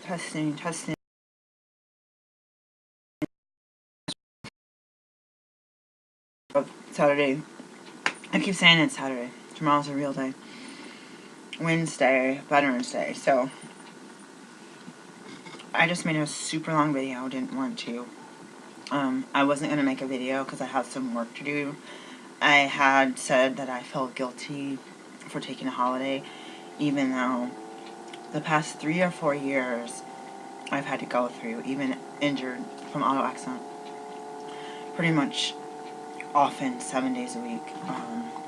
Testing, testing. Saturday. I keep saying it's Saturday. Tomorrow's a real day. Wednesday, Veterans Day. So, I just made a super long video. Didn't want to. I wasn't going to make a video because I had some work to do. I had said that I felt guilty for taking a holiday, even though the past 3 or 4 years I've had to go through, even injured from auto accident, pretty much often 7 days a week.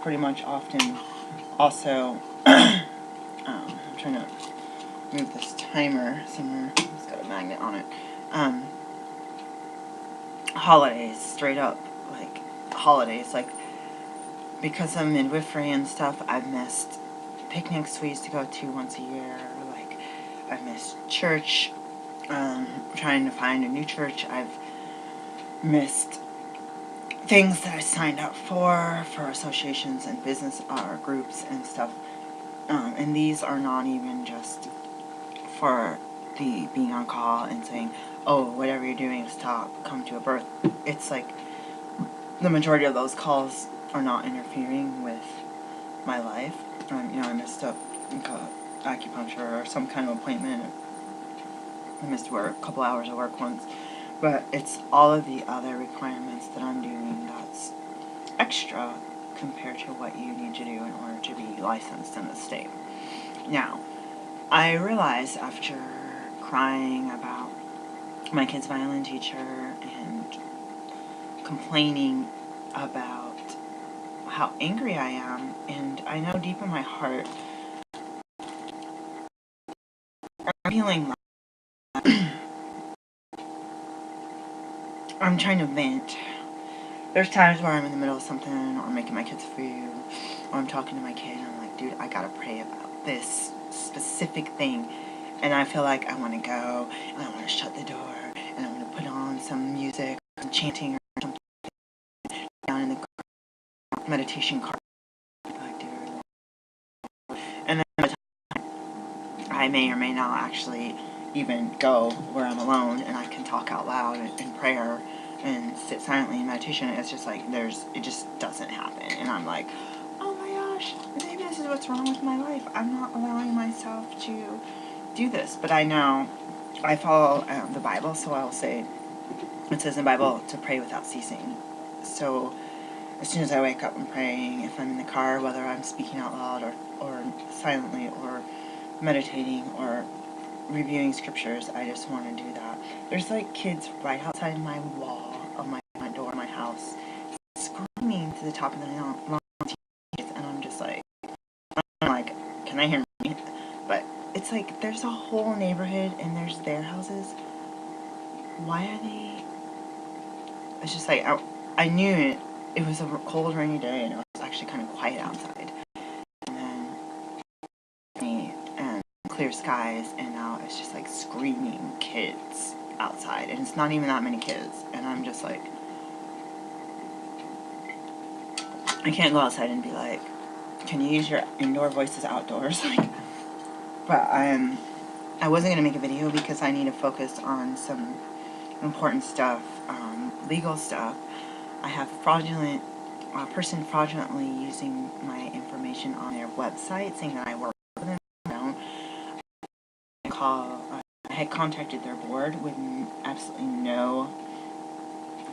Pretty much often also, I'm trying to move this timer somewhere. It's got a magnet on it. Holidays, straight up, like, holidays, like, because of midwifery and stuff, I've missed picnics we used to go to once a year, like, I've missed church, trying to find a new church, I've missed things that I signed up for associations and business groups and stuff, and these are not even just for the being on call and saying, oh, whatever you're doing, stop, come to a birth. It's like, the majority of those calls are not interfering with my life. I missed up acupuncture or some kind of appointment. I missed work, a couple hours of work once. But it's all of the other requirements that I'm doing that's extra compared to what you need to do in order to be licensed in the state. Now, I realized after crying about my kid's violin teacher and complaining about how angry I am, and I know deep in my heart I'm feeling like I'm trying to vent. There's times where I'm in the middle of something, or I'm making my kids food, or I'm talking to my kid, and I'm like, dude, I gotta pray about this specific thing, and I feel like I want to go, and I want to shut the door, and I want to put on some music, some chanting, or something down in the meditation car, like, dude. And then I may or may not actually even go where I'm alone, and I can talk out loud in prayer and sit silently in meditation. It's just like, it just doesn't happen, and I'm like, oh my gosh, maybe this is what's wrong with my life. I'm not allowing myself to do this. But I know I follow the Bible, so I'll say, it says in the Bible to pray without ceasing. So as soon as I wake up, I'm praying. If I'm in the car, whether I'm speaking out loud or silently or meditating or reviewing scriptures, I just want to do that. There's like kids right outside my wall of my door, my house, screaming to the top of the lungs, and I'm just like, can I hear me? But it's like, there's a whole neighborhood and there's their houses. Why are they? It's just like, I knew it was a cold, rainy day, and it was actually kind of quiet outside. And then and clear skies, and now it's just like screaming kids outside, and it's not even that many kids, and I'm just like, I can't go outside and be like, can you use your indoor voices outdoors? Like, but I wasn't gonna make a video because I need to focus on some important stuff, legal stuff. I have a person fraudulently using my information on their website, saying that I work for them. I had contacted their board with absolutely no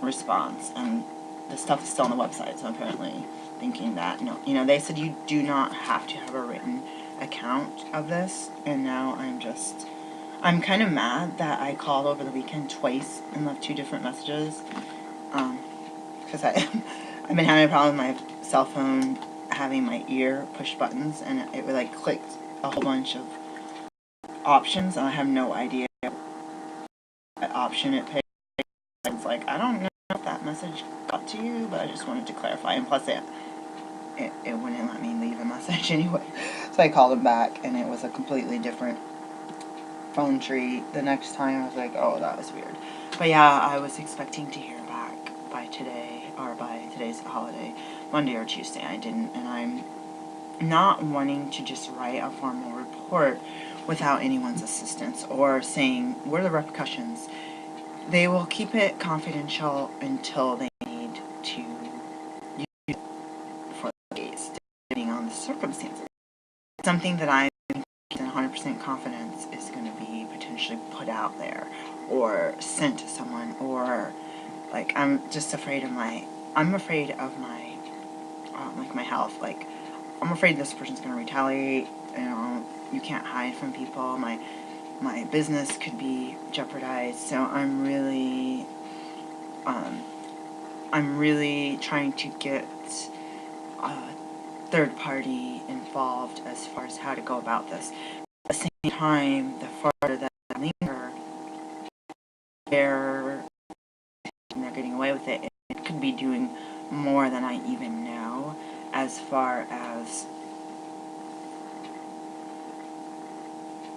response, and the stuff is still on the website, so apparently thinking that, no, they said you do not have to have a written account of this, and now I'm kind of mad that I called over the weekend twice and left 2 different messages, because I've been having a problem with my cell phone having my ear push buttons, and it like clicked a whole bunch of options, and I have no idea what option it picked. It's like, I don't know if that message got to you, but I just wanted to clarify, and plus it wouldn't let me leave a message anyway, so I called him back, and it was a completely different phone tree. The next time I was like, oh, that was weird. But yeah, I was expecting to hear back by today, or by today's holiday, Monday or Tuesday. I didn't, and not wanting to just write a formal report without anyone's assistance or saying, what are the repercussions? They will keep it confidential until they need to use it for the case, depending on the circumstances. Something that I'm 100% confidence is going to be potentially put out there or sent to someone, or like I'm just afraid of my like my health. Like, I'm afraid this person's going to retaliate. You know, you can't hide from people. My business could be jeopardized. So I'm really trying to get third party involved as far as how to go about this. At the same time, the farther that I linger, they're getting away with it. It could be doing more than I even know, as far as,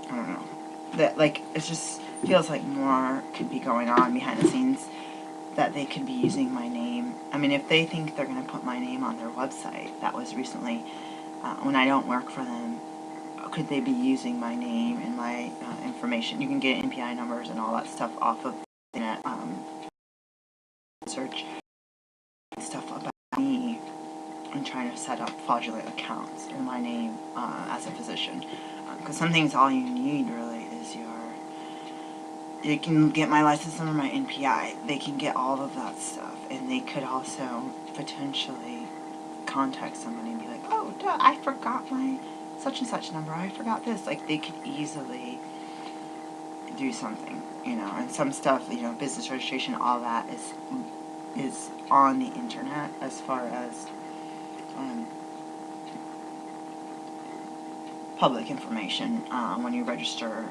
I don't know, that, like, it just feels like more could be going on behind the scenes, that they could be using my name. I mean, if they think they're going to put my name on their website, that was recently, when I don't work for them, could they be using my name and my information? You can get NPI numbers and all that stuff off of the internet, search stuff about me and trying to set up fraudulent accounts in my name as a physician. Because some things, all you need really is you can get my license number, my NPI. They can get all of that stuff, and they could also potentially contact somebody and be like, oh, duh, I forgot my such and such number. I forgot this. Like, they could easily do something, you know. And some stuff, you know, business registration, all that is on the internet as far as public information. When you register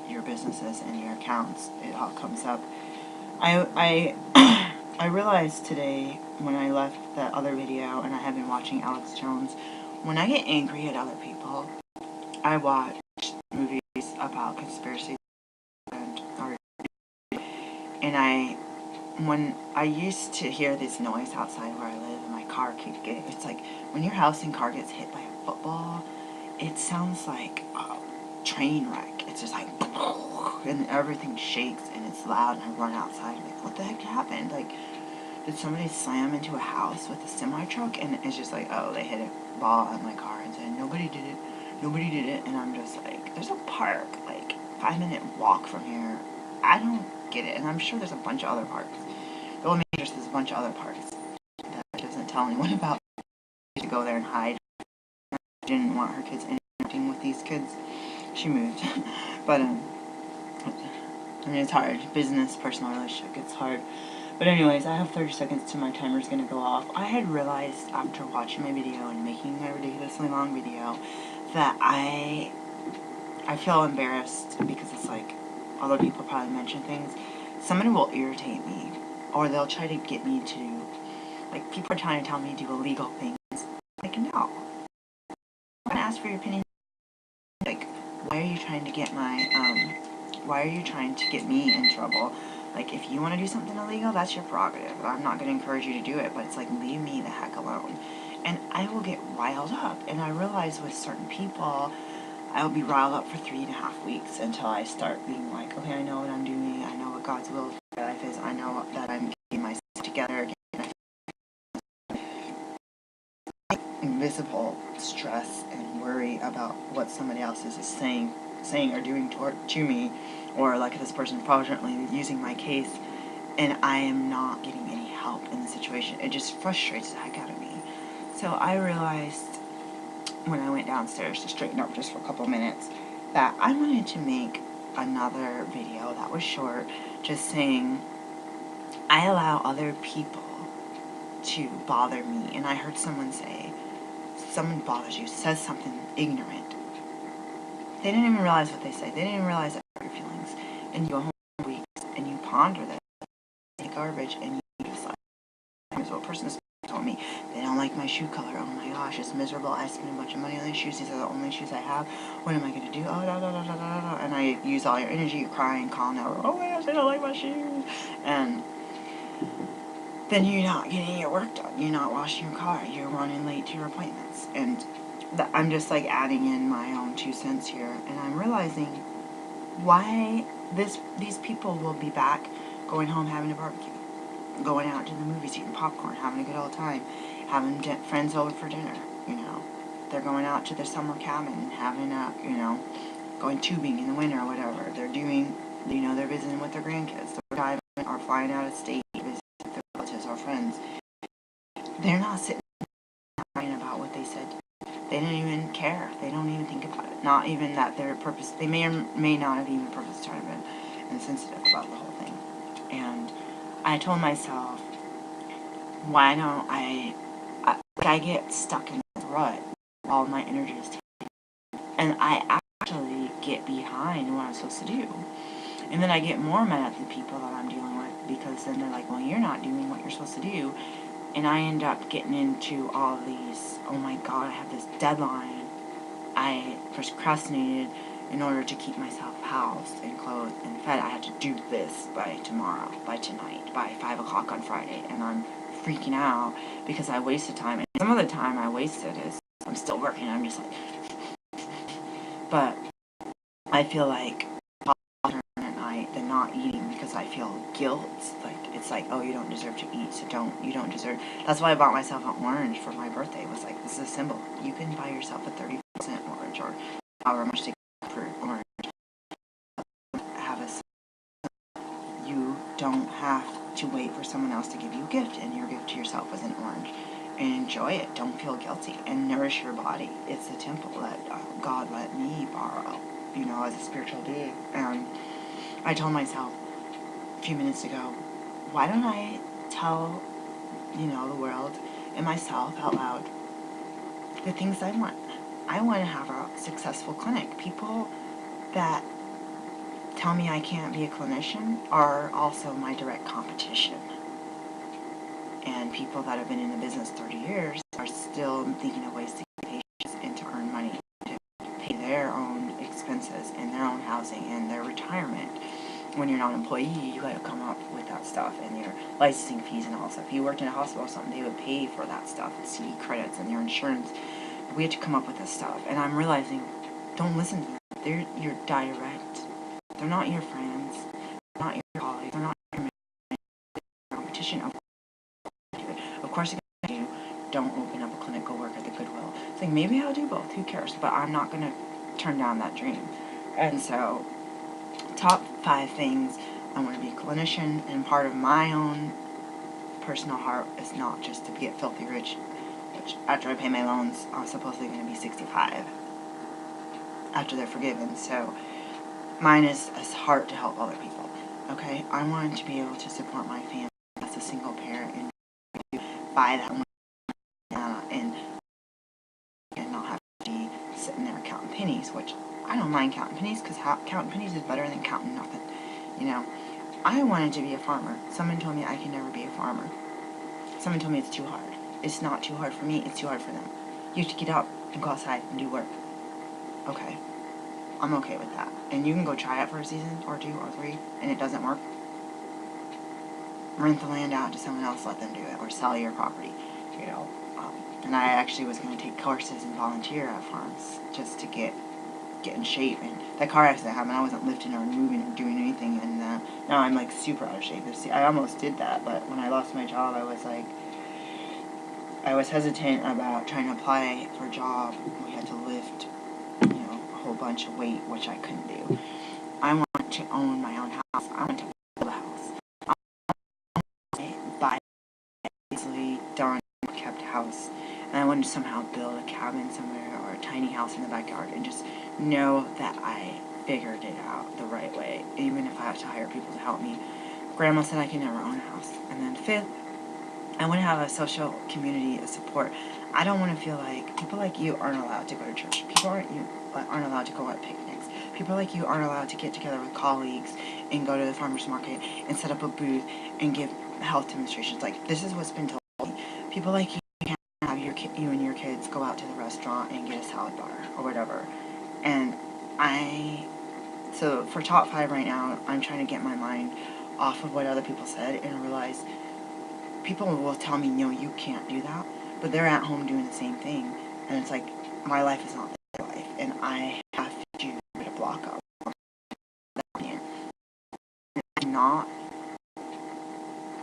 your businesses and your accounts, it all comes up. I realized today when I left that other video, and I have been watching Alex Jones, when I get angry at other people, I watch movies about conspiracy and when I used to hear this noise outside where I live, and my car could get, it's like when your house and car gets hit by a football, it sounds like a train wreck. It's just like, and everything shakes and it's loud, and I run outside like, what the heck happened? Like, did somebody slam into a house with a semi truck? And it's just like, oh, they hit a ball on my car and said, nobody did it. And I'm just like, there's a park like 5-minute walk from here. I don't get it. And I'm sure there's a bunch of other parks. The only major is a bunch of other parks that doesn't tell anyone about. To go there and hide. She didn't want her kids interacting with these kids. She moved. But I mean, it's hard. Business, personal relationship gets hard. But anyways, I have 30 seconds to my timer's gonna go off. I had realized after watching my video and making my ridiculously long video that I feel embarrassed because it's like other people probably mention things. Somebody will irritate me, or they'll try to get me to, like, people are trying to tell me to do illegal things. Like, no. I'm gonna ask for your opinion. Like, why are you trying to get me in trouble? Like, if you want to do something illegal, that's your prerogative. I'm not going to encourage you to do it, but it's like, leave me the heck alone. And I will get riled up. And I realize with certain people, I will be riled up for 3.5 weeks until I start being like, okay, I know what I'm doing. I know what God's will for my life is. I know that I'm getting myself together again. Invisible stress and worry about what somebody else is saying or doing to me, or like this person fraudulently using my case, and I am not getting any help in the situation. It just frustrates the heck out of me. So I realized when I went downstairs to straighten up just for a couple minutes that I wanted to make another video that was short, just saying I allow other people to bother me. And I heard someone say, someone bothers you, says something ignorant, they didn't even realize what they say. They didn't even realize that your feelings. And you go home for weeks and you ponder that, take garbage, and you decide. Here's what a person told me. They don't like my shoe color. Oh my gosh, it's miserable. I spend a bunch of money on these shoes. These are the only shoes I have. What am I going to do? Oh, da da da da da da. And I use all your energy. You're crying, calling out. Oh my gosh, they don't like my shoes. And then you're not getting your work done. You're not washing your car. You're running late to your appointments. And I'm just like adding in my own 2 cents here, and I'm realizing why these people will be back going home having a barbecue, going out to the movies, eating popcorn, having a good old time, having friends over for dinner, you know. They're going out to their summer cabin and having a, you know, going tubing in the winter or whatever. They're doing, you know, they're visiting with their grandkids. They're driving or flying out of state, visiting their relatives or friends. They're not sitting crying about what they said. They don't even care. They don't even think about it. Not even that their purpose, they may or may not have even purpose to been insensitive about the whole thing. And I told myself, why don't I get stuck in this rut. All my energy is taken. And I actually get behind what I'm supposed to do. And then I get more mad at the people that I'm dealing with, because then they're like, well, you're not doing what you're supposed to do. And I end up getting into all these, oh my God, I have this deadline. I procrastinated in order to keep myself housed and clothed and fed. I had to do this by tomorrow, by tonight, by 5 o'clock on Friday. And I'm freaking out because I wasted time. And some of the time I wasted is I'm still working. I'm just like, but I feel like at night than not eating because I feel guilt. Like it's like, oh, you don't deserve to eat, so you don't deserve. That's why I bought myself an orange for my birthday. It was like, this is a symbol. You can buy yourself a 30% orange or however much they per orange. Have a. You don't have to wait for someone else to give you a gift, and your gift to yourself was an orange. And enjoy it. Don't feel guilty, and nourish your body. It's a temple that God let me borrow, you know, as a spiritual being. And I told myself a few minutes ago, why don't I tell, you know, the world and myself out loud the things I want. I want to have a successful clinic. People that tell me I can't be a clinician are also my direct competition. And people that have been in the business 30 years are still thinking of ways to get patients and to earn money, to pay their own expenses and their own housing and their retirement. When you're not an employee, you got to come up with that stuff and your licensing fees and all that stuff. If you worked in a hospital or something, they would pay for that stuff, the CD credits and your insurance. We had to come up with this stuff. And I'm realizing, don't listen to them. They're your direct. They're not your friends. They're not your colleagues. They're not your competition. Of course, you don't open up a clinic, go work at the Goodwill. It's like, maybe I'll do both. Who cares? But I'm not going to turn down that dream. And so, top 5 things. I want to be a clinician, and part of my own personal heart is not just to get filthy rich, which after I pay my loans, I'm supposedly going to be 65 after they're forgiven. So mine is a heart to help other people. Okay, I want to be able to support my family as a single parent and buy that one and not have to be sitting there counting pennies, which I don't mind counting pennies, because counting pennies is better than counting nothing. You know, I wanted to be a farmer. Someone told me I can never be a farmer. Someone told me it's too hard. It's not too hard for me, it's too hard for them. You have to get up and go outside and do work. Okay, I'm okay with that. And you can go try it for a season or 2 or 3 and it doesn't work. Rent the land out to someone else, let them do it, or sell your property, you know. And I actually was going to take courses and volunteer at farms just to get in shape. And that car accident happened, I wasn't lifting or moving or doing anything, and now I'm like super out of shape. I almost did that, but when I lost my job, I was hesitant about trying to apply for a job. We had to lift, you know, a whole bunch of weight, which I couldn't do. I want to own my own house. I want to build a house. I want to buy a easily done, kept house, and I want to somehow build a cabin somewhere or a tiny house in the backyard and just know that I figured it out the right way, even if I have to hire people to help me. Grandma said I can never own a house. And then 5th, I want to have a social community of support. I don't want to feel like people like you aren't allowed to go to church. People aren't allowed to go on picnics. People like you aren't allowed to get together with colleagues and go to the farmer's market and set up a booth and give health demonstrations. Like, this is what's been told me. People like you can't have you and your kids go out to the restaurant and get a salad bar or whatever. And so for top 5 right now, I'm trying to get my mind off of what other people said and realize people will tell me, no, you can't do that, but they're at home doing the same thing. And it's like, my life is not their life, and I have to put a block up. Not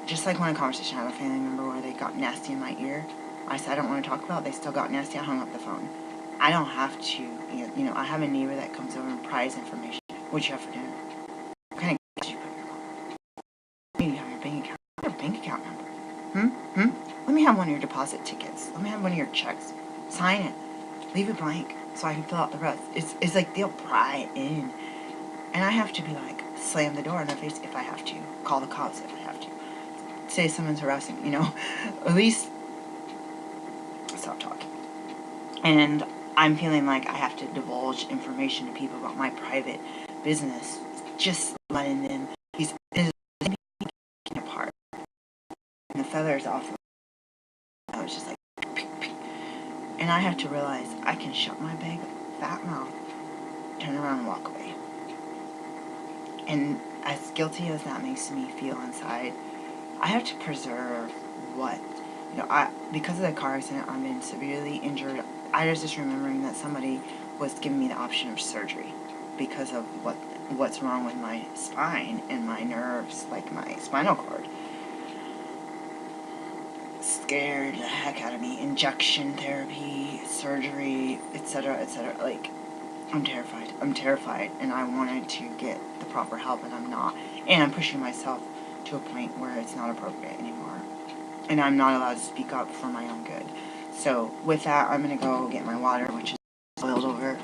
just like when a conversation I had a family member where they got nasty in my ear. I said I don't want to talk about it. They still got nasty. I hung up the phone. I don't have to. I have a neighbor that comes over and pries information. What'd you have for dinner? What kind of did you put in your phone? You have your bank account. Your bank account number. Let me have one of your deposit tickets. Let me have one of your checks. Sign it. Leave it blank so I can fill out the rest. It's like they'll pry in, and I have to be like slam the door in their face if I have to. Call the cops if I have to. Say someone's harassing me, at least stop talking. And I'm feeling like I have to divulge information to people about my private business, just letting them these apart. And the feathers off. I was just like, peek, peek. And I have to realize I can shut my big fat mouth, turn around and walk away. And as guilty as that makes me feel inside, I have to preserve what, because of the car accident, I've been severely injured. I was just remembering that somebody was giving me the option of surgery because of what's wrong with my spine and my nerves, like my spinal cord. Scared the heck out of me. Injection therapy, surgery, etc., etc. Like, I'm terrified, and I wanted to get the proper help, and I'm not. And I'm pushing myself to a point where it's not appropriate anymore. And I'm not allowed to speak up for my own good. So, with that, I'm going to go get my water, which is boiled over.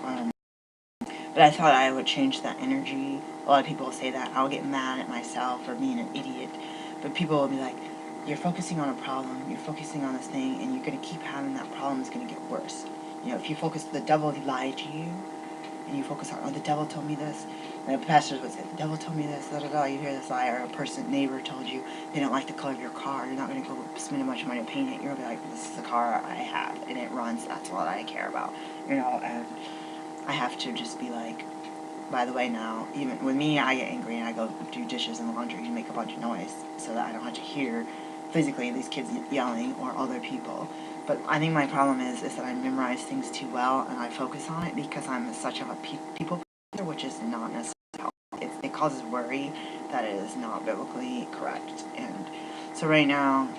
But I thought I would change that energy. A lot of people say that I'll get mad at myself for being an idiot. But people will be like, you're focusing on a problem, you're focusing on this thing, and you're going to keep having that problem. It's going to get worse. If you focus, the devil lied to you, and you focus on, the devil told me this. And the pastors would say, the devil told me this, you hear this lie, or a neighbor told you they don't like the color of your car, you're not going to go spend a bunch of money to paint it. You're going to be like, this is the car I have, and it runs, that's what I care about, and I have to just be like, by the way now, even with me, I get angry and I go do dishes and laundry and make a bunch of noise so that I don't have to hear physically these kids yelling or other people. But I think my problem is that I memorize things too well and I focus on it because I'm such of a people pleaser, which is not necessarily helpful. It causes worry that it is not biblically correct. And so right now,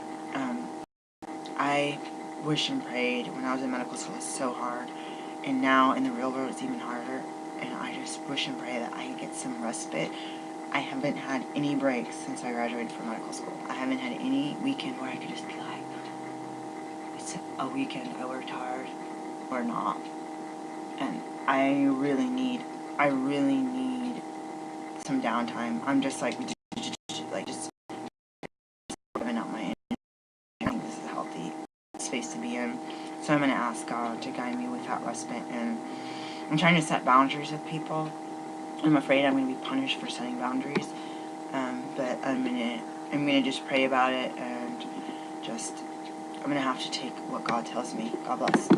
I wish and prayed when I was in medical school. It was so hard. And now in the real world, it's even harder. And I just wish and pray that I can get some respite. I haven't had any breaks since I graduated from medical school. I haven't had any weekend where I could just be like, it's a weekend, I worked hard, or not. And I really need some downtime. I'm just like just giving out my energy. I think this is a healthy space to be in. So I'm going to ask God to guide me with that respite, and I'm trying to set boundaries with people. I'm afraid I'm going to be punished for setting boundaries, but I'm gonna just pray about it, and I'm going to have to take what God tells me. God bless.